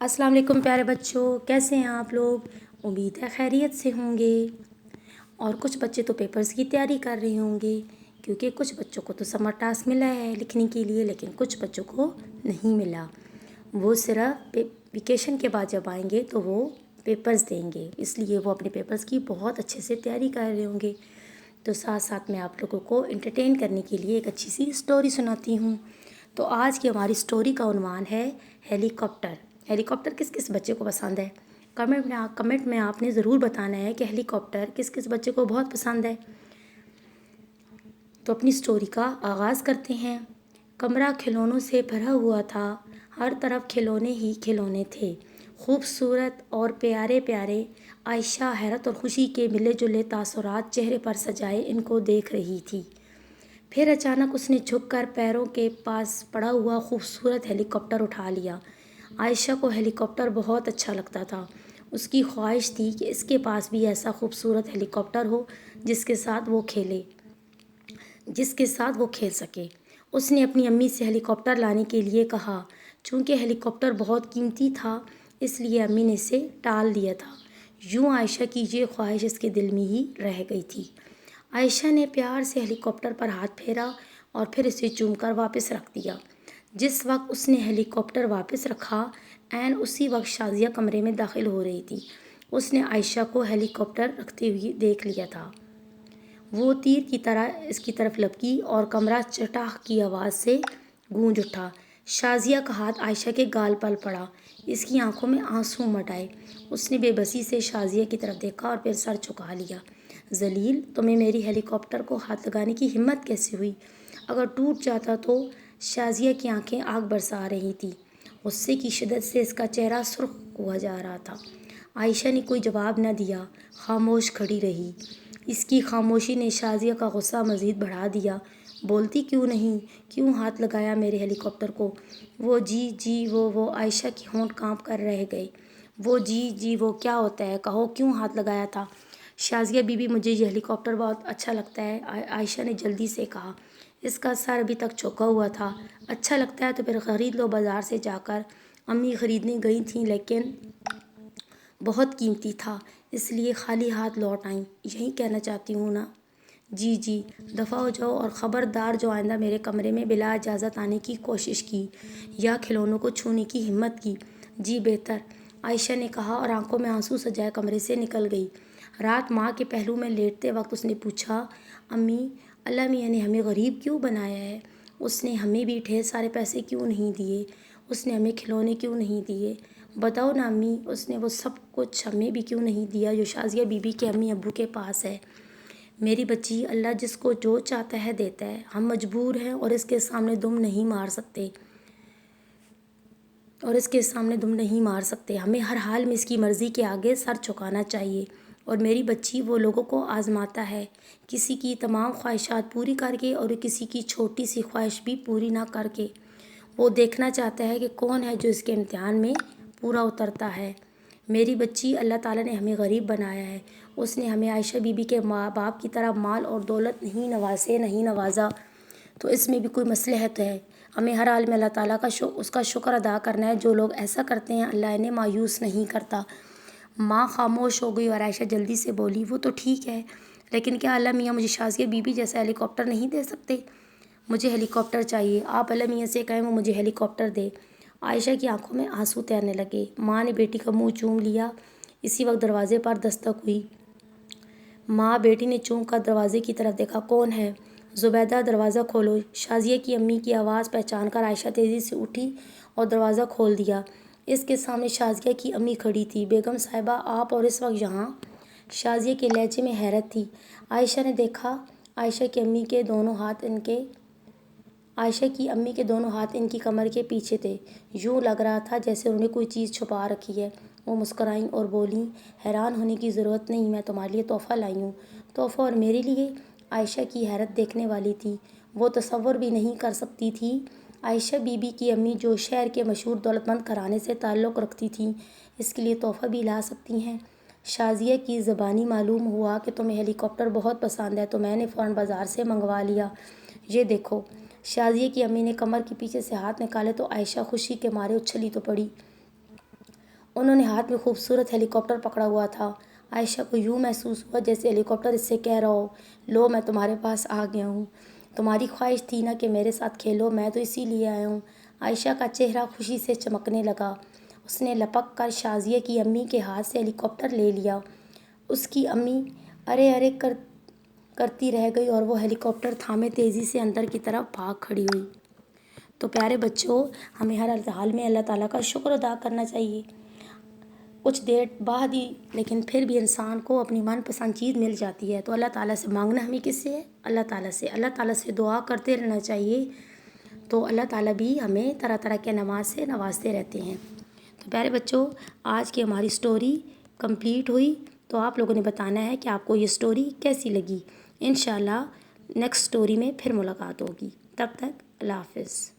السلام علیکم پیارے بچوں، کیسے ہیں آپ لوگ؟ امید ہے خیریت سے ہوں گے۔ اور کچھ بچے تو پیپرز کی تیاری کر رہے ہوں گے، کیونکہ کچھ بچوں کو تو سمر ٹاسک ملا ہے لکھنے کے لیے، لیکن کچھ بچوں کو نہیں ملا۔ وہ صرف ویکیشن کے بعد جب آئیں گے تو وہ پیپرز دیں گے، اس لیے وہ اپنے پیپرز کی بہت اچھے سے تیاری کر رہے ہوں گے۔ تو ساتھ ساتھ میں آپ لوگوں کو انٹرٹین کرنے کے لیے ایک اچھی سی اسٹوری سناتی ہوں۔ تو آج کی ہماری اسٹوری کا عنوان ہے ہیلی کاپٹر۔ ہیلی کاپٹر کس کس بچے کو پسند ہے؟ کمنٹ میں آپ نے ضرور بتانا ہے کہ ہیلی کاپٹر کس کس بچے کو بہت پسند ہے۔ تو اپنی اسٹوری کا آغاز کرتے ہیں۔ کمرہ کھلونوں سے بھرا ہوا تھا، ہر طرف کھلونے ہی کھلونے تھے، خوبصورت اور پیارے پیارے۔ عائشہ حیرت اور خوشی کے ملے جلے تاثرات چہرے پر سجائے ان کو دیکھ رہی تھی۔ پھر اچانک اس نے جھک کر پیروں کے پاس پڑا ہوا خوبصورت ہیلی کاپٹر اٹھا لیا۔ عائشہ کو ہیلی کاپٹر بہت اچھا لگتا تھا۔ اس کی خواہش تھی کہ اس کے پاس بھی ایسا خوبصورت ہیلی کاپٹر ہو جس کے ساتھ وہ کھیل سکے۔ اس نے اپنی امی سے ہیلی کاپٹر لانے کے لیے کہا۔ چونکہ ہیلی کاپٹر بہت قیمتی تھا، اس لیے امی نے اسے ٹال دیا تھا۔ یوں عائشہ کی یہ خواہش اس کے دل میں ہی رہ گئی تھی۔ عائشہ نے پیار سے ہیلی کاپٹر پر ہاتھ پھیرا اور پھر اسے چوم کر واپس رکھ دیا۔ جس وقت اس نے ہیلی کاپٹر واپس رکھا، عین اسی وقت شازیہ کمرے میں داخل ہو رہی تھی۔ اس نے عائشہ کو ہیلی کاپٹر رکھتے ہوئے دیکھ لیا تھا۔ وہ تیر کی طرح اس کی طرف لپکی اور کمرہ چٹاخ کی آواز سے گونج اٹھا۔ شازیہ کا ہاتھ عائشہ کے گال پر پڑا، اس کی آنکھوں میں آنسو امڈ آئے۔ اس نے بے بسی سے شازیہ کی طرف دیکھا اور پھر سر جھکا لیا۔ ذلیل، تمہیں میری ہیلی کاپٹر کو ہاتھ لگانے کی ہمت کیسے ہوئی؟ اگر ٹوٹ جاتا تو؟ شازیہ کی آنکھیں آگ برسا رہی تھیں۔ غصے کی شدت سے اس کا چہرہ سرخ ہوا جا رہا تھا۔ عائشہ نے کوئی جواب نہ دیا، خاموش کھڑی رہی۔ اس کی خاموشی نے شازیہ کا غصہ مزید بڑھا دیا۔ بولتی کیوں نہیں؟ کیوں ہاتھ لگایا میرے ہیلی کاپٹر کو؟ وہ عائشہ کے ہونٹ کانپ کر رہ گئے۔ وہ کیا ہوتا ہے؟ کہو کیوں ہاتھ لگایا تھا؟ شازیہ بی بی، مجھے یہ ہیلی کاپٹر بہت اچھا لگتا ہے، عائشہ نے جلدی سے کہا۔ اس کا سر ابھی تک جھکا ہوا تھا۔ اچھا لگتا ہے تو پھر خرید لو بازار سے جا کر۔ امی خریدنے گئی تھیں لیکن بہت قیمتی تھا، اس لیے خالی ہاتھ لوٹ آئیں۔ یہی کہنا چاہتی ہوں نا؟ جی، دفع ہو جاؤ اور خبردار جو آئندہ میرے کمرے میں بلا اجازت آنے کی کوشش کی یا کھلونوں کو چھونے کی ہمت کی۔ جی بہتر، عائشہ نے کہا اور آنکھوں میں آنسو سجائے کمرے سے نکل گئی۔ رات ماں کے پہلو میں لیٹتے وقت اس نے پوچھا، امی، اللہ میاں نے ہمیں غریب کیوں بنایا ہے؟ اس نے ہمیں بھی ڈھیر سارے پیسے کیوں نہیں دیے؟ اس نے ہمیں کھلونے کیوں نہیں دیے؟ بتاؤ نا امی، اس نے وہ سب کچھ ہمیں بھی کیوں نہیں دیا جو شازیہ بی بی کے امی ابو کے پاس ہے؟ میری بچی، اللہ جس کو جو چاہتا ہے دیتا ہے۔ ہم مجبور ہیں اور اس کے سامنے دم نہیں مار سکتے۔ ہمیں ہر حال میں اس کی مرضی کے آگے سر جھکانا چاہیے۔ اور میری بچی، وہ لوگوں کو آزماتا ہے، کسی کی تمام خواہشات پوری کر کے اور کسی کی چھوٹی سی خواہش بھی پوری نہ کر کے۔ وہ دیکھنا چاہتا ہے کہ کون ہے جو اس کے امتحان میں پورا اترتا ہے۔ میری بچی، اللہ تعالیٰ نے ہمیں غریب بنایا ہے۔ اس نے ہمیں عائشہ بی بی کے ماں باپ کی طرح مال اور دولت نہیں نوازا، تو اس میں بھی کوئی مصلحت ہے۔ ہمیں ہر حال میں اللہ تعالیٰ کا اس کا شکر ادا کرنا ہے۔ جو لوگ ایسا کرتے ہیں اللہ انہیں مایوس نہیں کرتا۔ ماں خاموش ہو گئی اور عائشہ جلدی سے بولی، وہ تو ٹھیک ہے، لیکن کیا اللہ میاں مجھے شازیہ بی بی جیسا ہیلی کاپٹر نہیں دے سکتے؟ مجھے ہیلی کاپٹر چاہیے، آپ اللہ میاں سے کہیں وہ مجھے ہیلی کاپٹر دے۔ عائشہ کی آنکھوں میں آنسو تیرنے لگے۔ ماں نے بیٹی کا منہ چوم لیا۔ اسی وقت دروازے پر دستک ہوئی۔ ماں بیٹی نے چونک کر دروازے کی طرف دیکھا۔ کون ہے؟ زبیدہ، دروازہ کھولو۔ شازیہ کی امی کی آواز پہچان کر عائشہ تیزی سے اٹھی اور دروازہ کھول دیا۔ اس کے سامنے شازیہ کی امی کھڑی تھی۔ بیگم صاحبہ، آپ اور اس وقت یہاں؟ شازیہ کے لہجے میں حیرت تھی۔ عائشہ نے دیکھا، عائشہ کی امی کے دونوں ہاتھ ان کی کمر کے پیچھے تھے۔ یوں لگ رہا تھا جیسے انہوں نے کوئی چیز چھپا رکھی ہے۔ وہ مسکرائیں اور بولیں، حیران ہونے کی ضرورت نہیں، میں تمہارے لیے تحفہ لائی ہوں۔ تحفہ؟ اور میرے لیے؟ عائشہ کی حیرت دیکھنے والی تھی۔ وہ تصور بھی نہیں کر سکتی تھی عائشہ بی بی کی امی، جو شہر کے مشہور دولت مند گھرانے سے تعلق رکھتی تھیں، اس کے لیے تحفہ بھی لا سکتی ہیں۔ شازیہ کی زبانی معلوم ہوا کہ تمہیں ہیلی کاپٹر بہت پسند ہے تو میں نے فوراً بازار سے منگوا لیا۔ یہ دیکھو۔ شازیہ کی امی نے کمر کے پیچھے سے ہاتھ نکالے تو عائشہ خوشی کے مارے اچھلی تو پڑی۔ انہوں نے ہاتھ میں خوبصورت ہیلی کاپٹر پکڑا ہوا تھا۔ عائشہ کو یوں محسوس ہوا جیسے ہیلی کاپٹر اس سے کہہ رہا ہو، لو میں تمہارے پاس آ گیا ہوں، تمہاری خواہش تھی نا کہ میرے ساتھ کھیلو، میں تو اسی لیے آیا ہوں۔ عائشہ کا چہرہ خوشی سے چمکنے لگا۔ اس نے لپک کر شازیہ کی امی کے ہاتھ سے ہیلی کاپٹر لے لیا۔ اس کی امی ارے ارے کرتی رہ گئی اور وہ ہیلی کاپٹر تھامے تیزی سے اندر کی طرف بھاگ کھڑی ہوئی۔ تو پیارے بچوں، ہمیں ہر حال میں اللہ تعالیٰ کا شکر ادا کرنا چاہیے۔ کچھ دیر بعد ہی لیکن پھر بھی انسان کو اپنی من پسند چیز مل جاتی ہے، تو اللہ تعالیٰ سے مانگنا ہمیں کس سے ہے؟ اللہ تعالیٰ سے دعا کرتے رہنا چاہیے، تو اللہ تعالیٰ بھی ہمیں طرح طرح کے نواز سے نوازتے رہتے ہیں۔ تو پیارے بچوں، آج کی ہماری سٹوری کمپلیٹ ہوئی، تو آپ لوگوں نے بتانا ہے کہ آپ کو یہ سٹوری کیسی لگی۔ انشاءاللہ نیکسٹ سٹوری میں پھر ملاقات ہوگی، تب تک اللہ حافظ۔